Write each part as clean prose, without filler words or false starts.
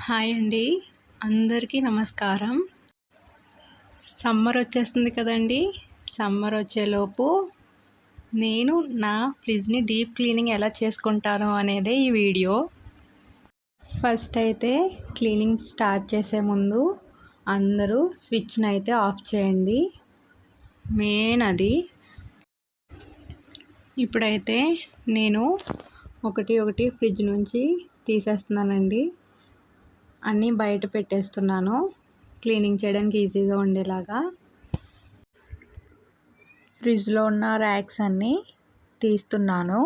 Hi అండి. అందరికీ నమస్కారం. సమ్మర్ వచ్చేస్తుంది కదండీ! సమ్మర్ వచ్చేలోపు నేను నా ఫ్రిడ్జ్‌ని డీప్ క్లీనింగ్ ఎలా చేసుకుంటాను అనేదే ఈ వీడియో. ఫస్ట్ అయితే క్లీనింగ్ స్టార్ట్ చేసే ముందు అందరూ స్విచ్‌ని అయితే ఆఫ్ చేయండి. మెయిన్ అది. ఇప్పుడైతే నేను ఒకటి ఫ్రిడ్జ్ నుంచి తీసేస్తున్నానండి. అన్నీ బయట పెట్టేస్తున్నాను క్లీనింగ్ చేయడానికి ఈజీగా ఉండేలాగా. ఫ్రిడ్జ్లో ఉన్న ర్యాక్స్ అన్నీ తీస్తున్నాను.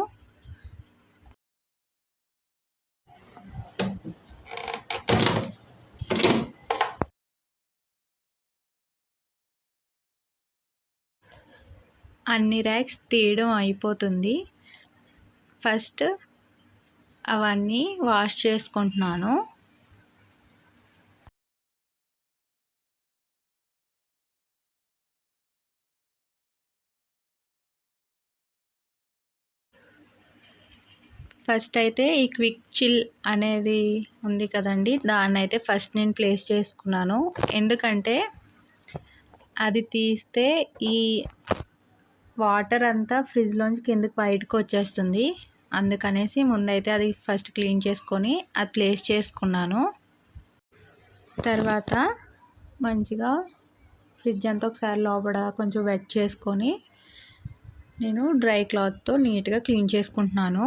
అన్ని ర్యాక్స్ తీయడం అయిపోతుంది. ఫస్ట్ అవన్నీ వాష్ చేసుకుంటున్నాను. ఫస్ట్ అయితే ఈ క్విక్ చిల్ అనేది ఉంది కదండి, దాన్ని అయితే ఫస్ట్ నేను ప్లేస్ చేసుకున్నాను. ఎందుకంటే అది తీస్తే ఈ వాటర్ అంతా ఫ్రిడ్జ్లోంచి కిందకి బయటకు వచ్చేస్తుంది. అందుకనేసి ముందైతే అది ఫస్ట్ క్లీన్ చేసుకొని అది ప్లేస్ చేసుకున్నాను. తర్వాత మంచిగా ఫ్రిడ్జ్ అంతా ఒకసారి లోపల కొంచెం వెట్ చేసుకొని నేను డ్రై క్లాత్తో నీట్గా క్లీన్ చేసుకుంటున్నాను.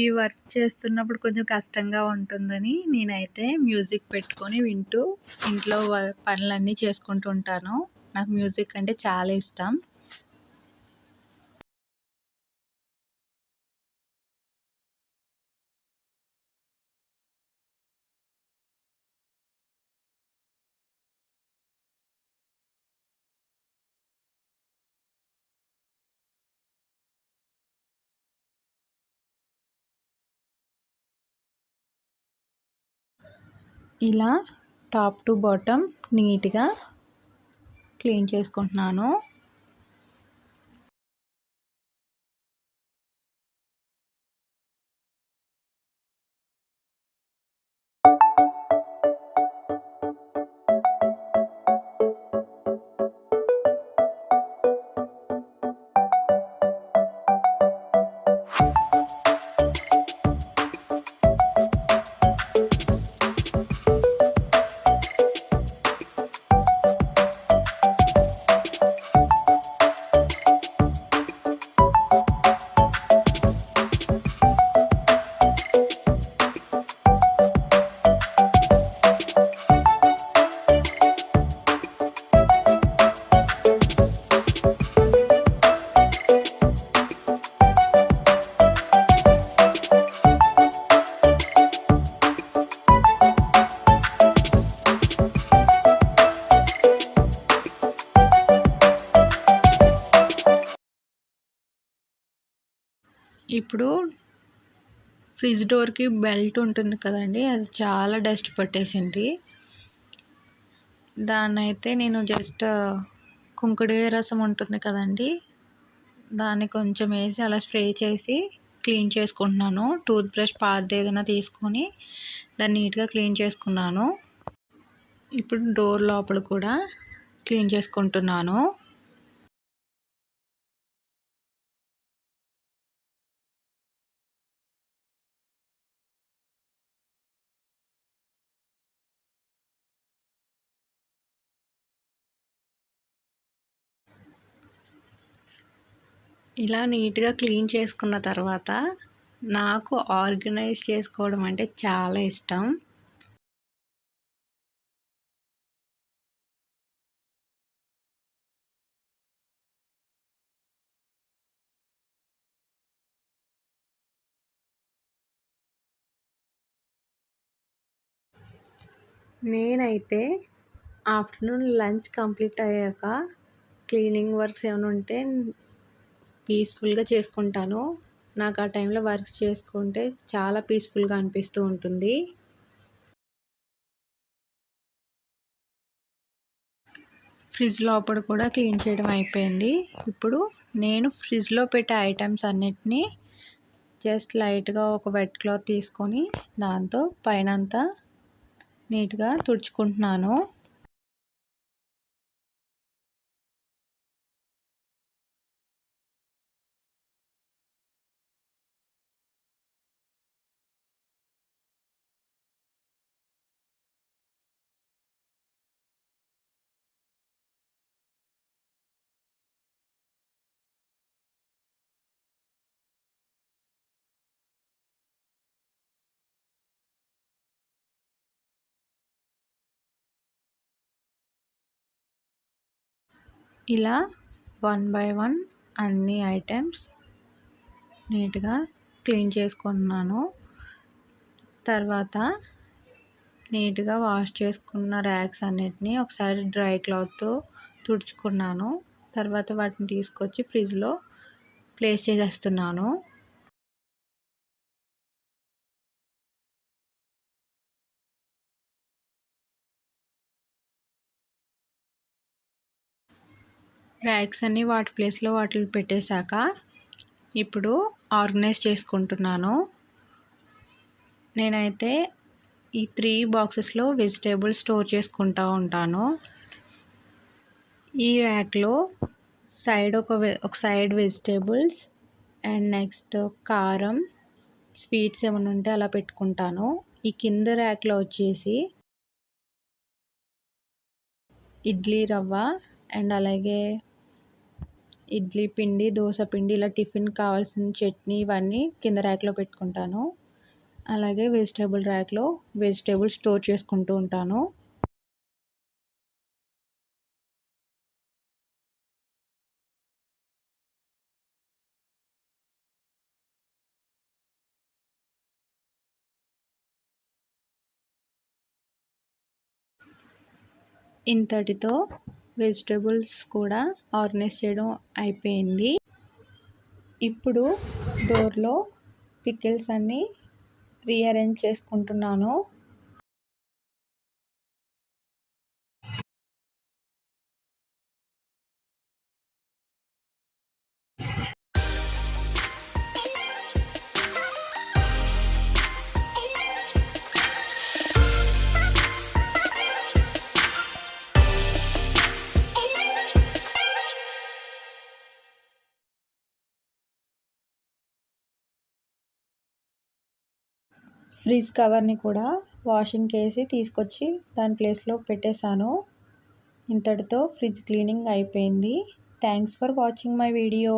ఈ వర్క్ చేస్తున్నప్పుడు కొంచెం కష్టంగా ఉంటుందని నేనైతే మ్యూజిక్ పెట్టుకొని వింటూ ఇంట్లో పనులన్నీ చేసుకుంటూ ఉంటాను. నాకు మ్యూజిక్ అంటే చాలా ఇష్టం. ఇలా టాప్ టు బాటమ్ నీట్గా క్లీన్ చేసుకుంటున్నాను. ఇప్పుడు ఫ్రిడ్జ్ డోర్కి బెల్ట్ ఉంటుంది కదండి, అది చాలా డస్ట్ పట్టేసింది. దాన్ని అయితే నేను జస్ట్ కుంకుడుకాయ రసం ఉంటుంది కదండి, దాన్ని కొంచెం వేసి అలా స్ప్రే చేసి క్లీన్ చేసుకుంటున్నాను. టూత్ బ్రష్ పాతది ఏదైనా తీసుకొని దాన్ని నీట్గా క్లీన్ చేసుకున్నాను. ఇప్పుడు డోర్ లోపల కూడా క్లీన్ చేసుకుంటున్నాను. ఇలా నీట్గా క్లీన్ చేసుకున్న తర్వాత నాకు ఆర్గనైజ్ చేసుకోవడం అంటే చాలా ఇష్టం. నేనైతే ఆఫ్టర్నూన్ లంచ్ కంప్లీట్ అయ్యాక క్లీనింగ్ వర్క్స్ ఏమైనా ఉంటే పీస్ఫుల్గా చేసుకుంటాను. నాకు ఆ టైంలో వర్క్స్ చేసుకుంటే చాలా పీస్ఫుల్గా అనిపిస్తూ ఉంటుంది. ఫ్రిడ్జ్ లోపల కూడా క్లీన్ చేయడం అయిపోయింది. ఇప్పుడు నేను ఫ్రిడ్జ్లో పెట్టే ఐటమ్స్ అన్నిటినీ జస్ట్ లైట్గా ఒక వెట్ క్లాత్ తీసుకొని దాంతో పైనంతా నీట్గా తుడుచుకుంటున్నాను. ఇలా 1 బై 1 అన్ని ఐటమ్స్ నీట్గా క్లీన్ చేసుకుంటున్నాను. తర్వాత నీట్గా వాష్ చేసుకున్న ర్యాక్స్ అన్నిటిని ఒకసారి డ్రై క్లాత్తో తుడుచుకున్నాను. తర్వాత వాటిని తీసుకొచ్చి ఫ్రిడ్జ్లో ప్లేస్ చేసేస్తున్నాను. ర్యాక్స్ అన్నీ వాటి ప్లేస్లో వాటిని పెట్టేశాక ఇప్పుడు ఆర్గనైజ్ చేసుకుంటున్నాను. నేనైతే ఈ 3 బాక్సెస్లో వెజిటేబుల్స్ స్టోర్ చేసుకుంటూ ఉంటాను. ఈ ర్యాక్లో ఒక సైడ్ వెజిటేబుల్స్ అండ్ నెక్స్ట్ కారం, స్వీట్స్ ఏమైనా ఉంటే అలా పెట్టుకుంటాను. ఈ కింద ర్యాక్లో వచ్చేసి ఇడ్లీ రవ్వ అండ్ అలాగే ఇడ్లీ పిండి, దోశ పిండి, ఇలా టిఫిన్ కావాల్సిన చట్నీ ఇవన్నీ కింద ర్యాక్లో పెట్టుకుంటాను. అలాగే వెజిటేబుల్ ర్యాక్లో వెజిటేబుల్స్ స్టోర్ చేసుకుంటూ ఉంటాను. ఇంతటితో వెజిటేబుల్స్ కూడా ఆర్గనైజ్ చేయడం అయిపోయింది. ఇప్పుడు డోర్లో పికిల్స్ అన్నీ రీఅరేంజ్ చేసుకుంటున్నాను. ఫ్రిడ్జ్ కవర్ని కూడా వాషింగ్కి వేసి తీసుకొచ్చి దాని ప్లేస్లో పెట్టేశాను. ఇంతటితో ఫ్రిడ్జ్ క్లీనింగ్ అయిపోయింది. Thanks for watching my video.